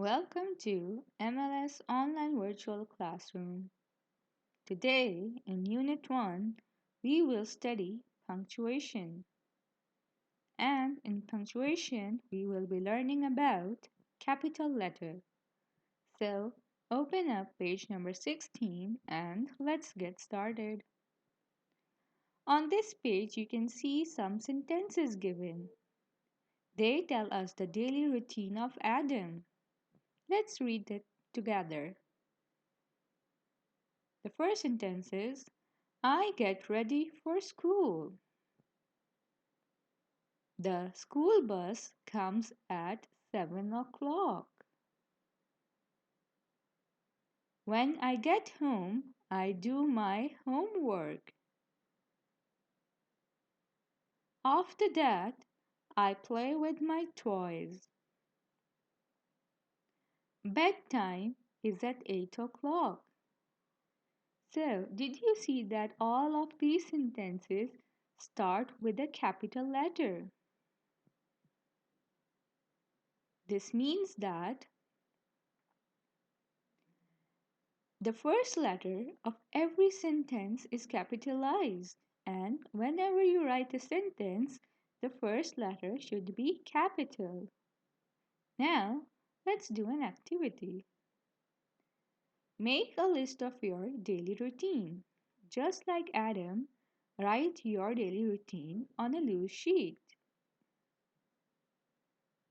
Welcome to MLS Online Virtual Classroom. Today, in Unit 1, we will study punctuation. And in punctuation, we will be learning about capital letter. So, open up page number 16 and let's get started. On this page, you can see some sentences given. They tell us the daily routine of Adam. Let's read it together. The first sentence is I get ready for school. The school bus comes at 7 o'clock. When I get home, I do my homework. After that, I play with my toys. Bedtime is at 8 o'clock. So, did you see that all of these sentences start with a capital letter? This means that the first letter of every sentence is capitalized, and whenever you write a sentence, the first letter should be capital. Now, let's do an activity. Make a list of your daily routine. Just like Adam, write your daily routine on a loose sheet.